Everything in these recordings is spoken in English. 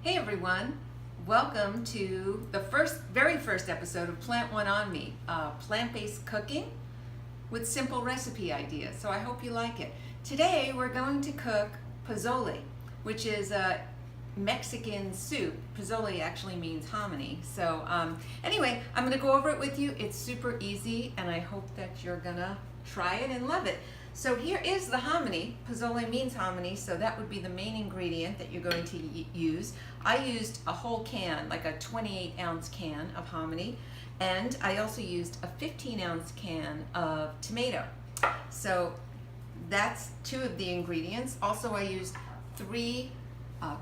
Hey everyone, welcome to the very first episode of Plant One on Me, plant-based cooking with simple recipe ideas. So I hope you like it. Today we're going to cook pozole, which is a Mexican soup. Pozole actually means hominy. So anyway, I'm going to go over it with you. It's super easy and I hope that you're gonna try it and love it. So here is the hominy. Pozole means hominy, so that would be the main ingredient that you're going to use. I used a whole can, like a 28-ounce can of hominy, and I also used a 15-ounce can of tomato. So that's two of the ingredients. Also, I used 3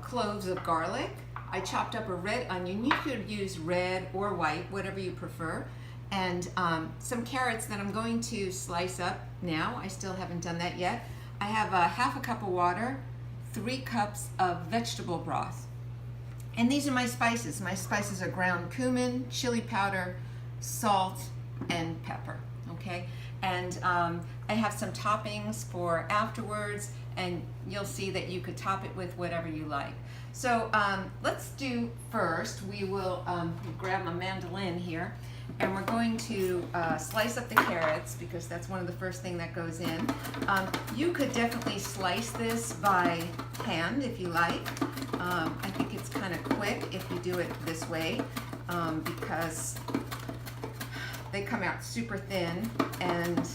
cloves of garlic. I chopped up a red onion. You could use red or white, whatever you prefer. And some carrots that I'm going to slice up now. I still haven't done that yet. I have half a cup of water, 3 cups of vegetable broth. And these are my spices. My spices are ground cumin, chili powder, salt, and pepper, okay? And I have some toppings for afterwards, and you'll see that you could top it with whatever you like. So let's do first, we will grab my mandolin here, and we're going to slice up the carrots because that's one of the first thing that goes in. You could definitely slice this by hand if you like. I think it's kind of quick if you do it this way because they come out super thin and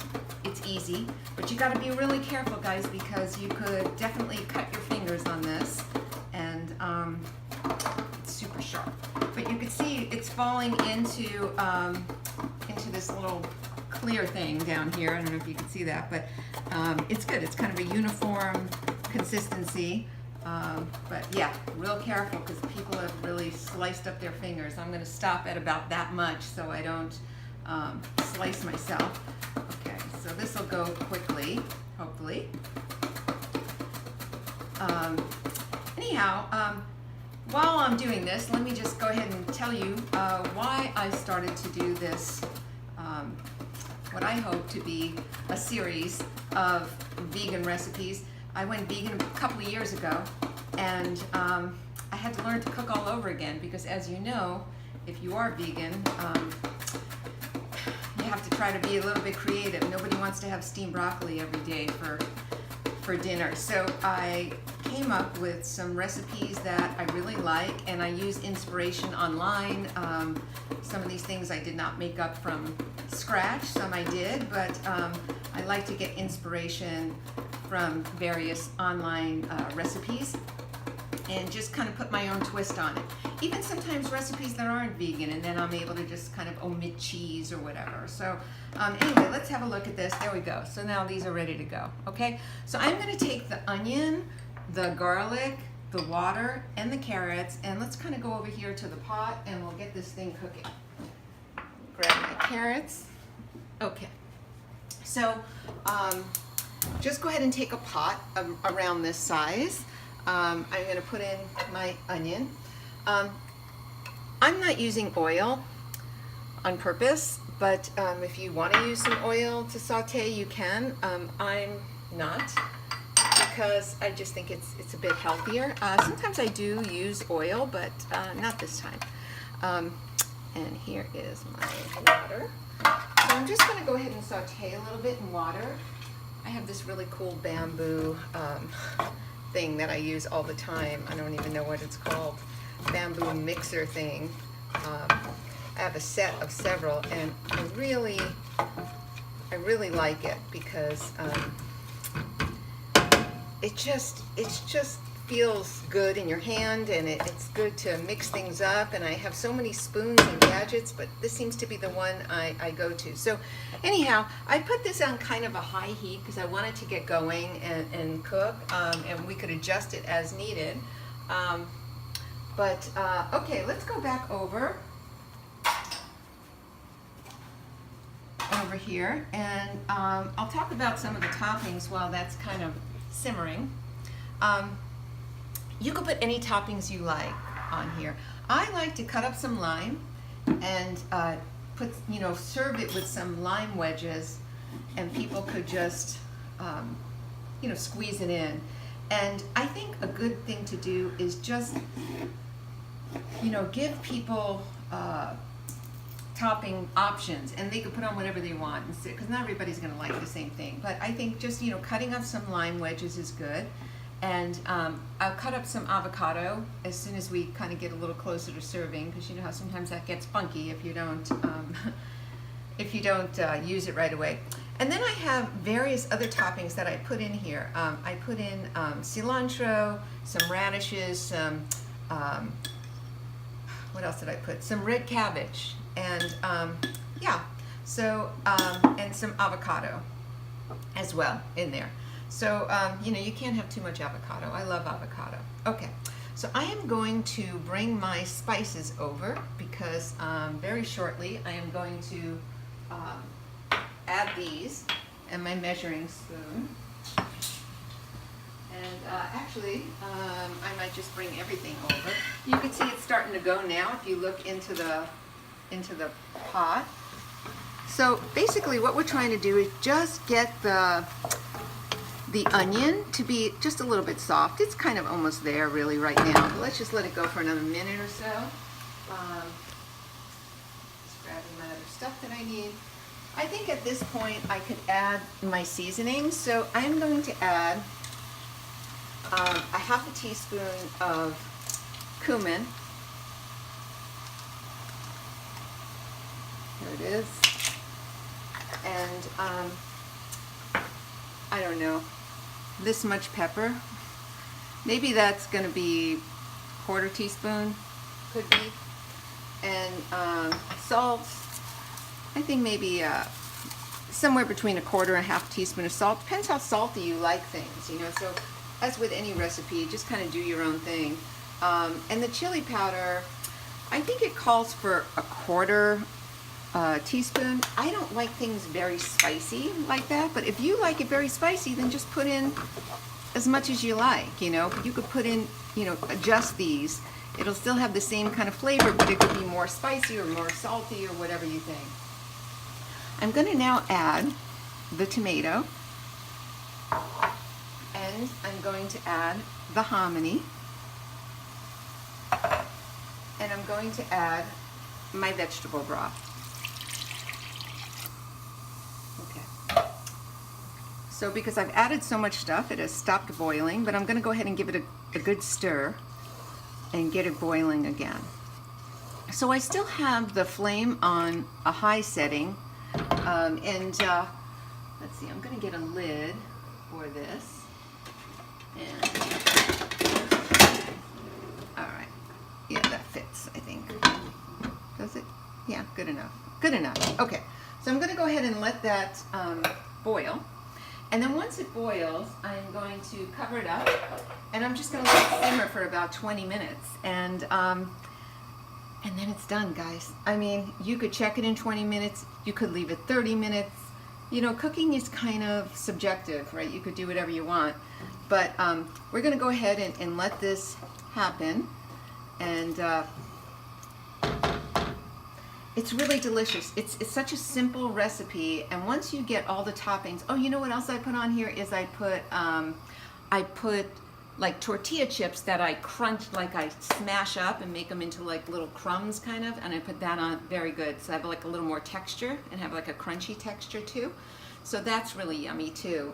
it's easy. But you got to be really careful, guys, because you could definitely cut your fingers on this, and it's super sharp. But you can see it's falling into this little clear thing down here. I don't know if you can see that, but it's good. It's kind of a uniform consistency. But yeah, real careful because people have really sliced up their fingers. I'm going to stop at about that much so I don't slice myself. Okay, so this will go quickly, hopefully. Anyhow, while I'm doing this, let me just go ahead and tell you why I started to do this, what I hope to be a series of vegan recipes. I went vegan a couple of years ago, and I had to learn to cook all over again because, as you know, if you are vegan, you have to try to be a little bit creative. Nobody wants to have steamed broccoli every day for dinner. So I came up with some recipes that I really like, and I use inspiration online. Some of these things I did not make up from scratch, some I did, but I like to get inspiration from various online recipes and just kind of put my own twist on it. Even sometimes recipes that aren't vegan, and then I'm able to just kind of omit cheese or whatever. So anyway, let's have a look at this. There we go. So now these are ready to go, okay? So I'm gonna take the onion, the garlic, the water, and the carrots, and let's kind of go over here to the pot and we'll get this thing cooking. Grab my carrots. Okay. So just go ahead and take a pot around this size. I'm going to put in my onion. I'm not using oil on purpose, but if you want to use some oil to saute, you can. I'm not, because I just think it's a bit healthier. Sometimes I do use oil, but not this time. And here is my water. So I'm just going to go ahead and saute a little bit in water. I have this really cool bamboo thing that I use all the time. I don't even know what it's called. Bamboo mixer thing. I have a set of several, and I really like it because it just feels good in your hand, and it's good to mix things up. And I have so many spoons and gadgets, but this seems to be the one I go to. So anyhow, I put this on kind of a high heat because I wanted to get going and cook, and we could adjust it as needed. Okay, let's go back over here, and I'll talk about some of the toppings while that's kind of simmering. You could put any toppings you like on here. I like to cut up some lime and serve it with some lime wedges, and people could just, squeeze it in. And I think a good thing to do is just give people topping options, and they can put on whatever they want, because not everybody's going to like the same thing. But I think just cutting up some lime wedges is good, and I'll cut up some avocado as soon as we kind of get a little closer to serving, because you know how sometimes that gets funky if you don't use it right away. And then I have various other toppings that I put in here. I put in cilantro, some radishes, some what else did I put? Some red cabbage, and and some avocado as well in there. So you can't have too much avocado. I love avocado. Okay, so I am going to bring my spices over, because very shortly I am going to add these and my measuring spoon. And actually, I might just bring everything over. You can see it's starting to go now if you look into the pot. So basically what we're trying to do is just get the onion to be just a little bit soft. It's kind of almost there really right now, but let's just let it go for another minute or so. Just grabbing my other stuff that I need. I think at this point I could add my seasoning. So I'm going to add a half a teaspoon of cumin. Here it is. And I don't know, this much pepper. Maybe that's going to be quarter teaspoon, could be. And salt, I think maybe somewhere between a quarter and a half teaspoon of salt. Depends how salty you like things, So as with any recipe, just kind of do your own thing. And the chili powder, I think it calls for a quarter teaspoon. I don't like things very spicy like that, but if you like it very spicy, then just put in as much as you like, You could put in, adjust these. It'll still have the same kind of flavor, but it could be more spicy or more salty or whatever you think. I'm going to now add the tomato, and I'm going to add the hominy, and I'm going to add my vegetable broth. Okay. So because I've added so much stuff, it has stopped boiling, but I'm going to go ahead and give it a good stir and get it boiling again. So I still have the flame on a high setting, let's see, I'm going to get a lid for this. And all right, yeah, that fits, I think. Does it? Yeah, good enough. Good enough. Okay, so I'm going to go ahead and let that boil. And then once it boils, I'm going to cover it up, and I'm just going to let it simmer for about 20 minutes. And then it's done, guys. I mean, you could check it in 20 minutes. You could leave it 30 minutes. Cooking is kind of subjective, right? You could do whatever you want. But we're going to go ahead and let this happen. And it's really delicious. It's such a simple recipe. And once you get all the toppings, oh, you know what else I put on here is I put like tortilla chips that I crunch, like I smash up and make them into like little crumbs kind of, and I put that on. Very good. So I have like a little more texture and have like a crunchy texture too. So that's really yummy too.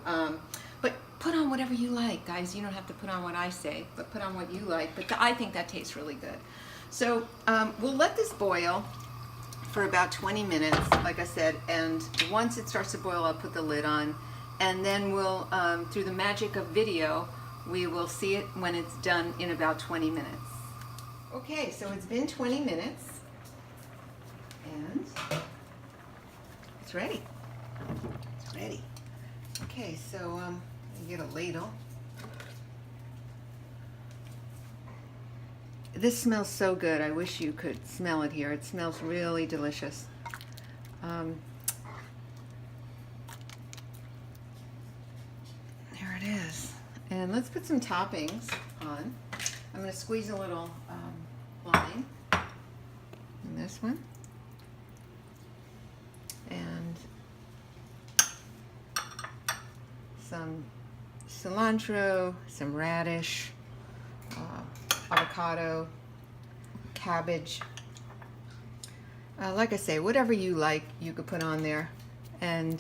But put on whatever you like, guys. You don't have to put on what I say, but put on what you like. But I think that tastes really good. So we'll let this boil for about 20 minutes, like I said, and once it starts to boil, I'll put the lid on, and then we'll, through the magic of video, we will see it when it's done in about 20 minutes. Okay, so it's been 20 minutes, and it's ready. It's ready. Okay, so get a ladle. This smells so good. I wish you could smell it here. It smells really delicious. There it is. And let's put some toppings on. I'm going to squeeze a little lime in this one. And some cilantro, some radish, avocado, cabbage. Like I say, whatever you like, you could put on there. And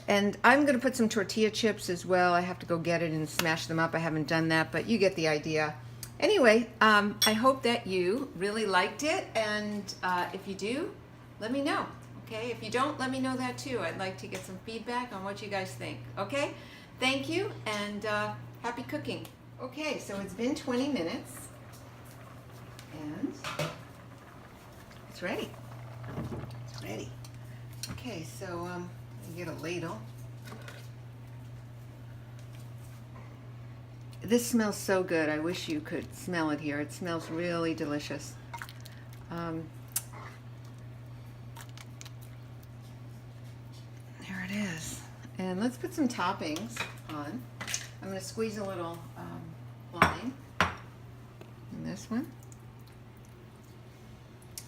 I'm going to put some tortilla chips as well. I have to go get it and smash them up. I haven't done that, but you get the idea. Anyway, I hope that you really liked it, and if you do, let me know. Okay, if you don't, let me know that too. I'd like to get some feedback on what you guys think. Okay, thank you, and happy cooking. Okay, so it's been 20 minutes, and it's ready. It's ready. Okay, so you get a ladle. This smells so good. I wish you could smell it here. It smells really delicious. There it is. And let's put some toppings on. I'm going to squeeze a little lime in this one.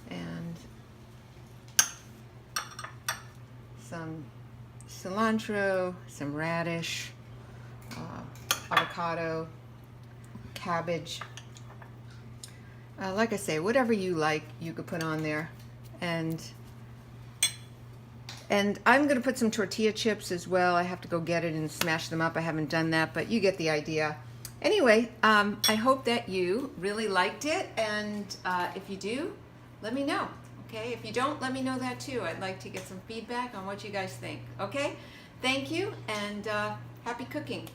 And some cilantro, some radish, avocado, cabbage. Like I say, whatever you like, you could put on there. And I'm going to put some tortilla chips as well. I have to go get it and smash them up. I haven't done that, but you get the idea. Anyway, I hope that you really liked it, and if you do, let me know. Okay, if you don't, let me know that too. I'd like to get some feedback on what you guys think. Okay, thank you, and happy cooking.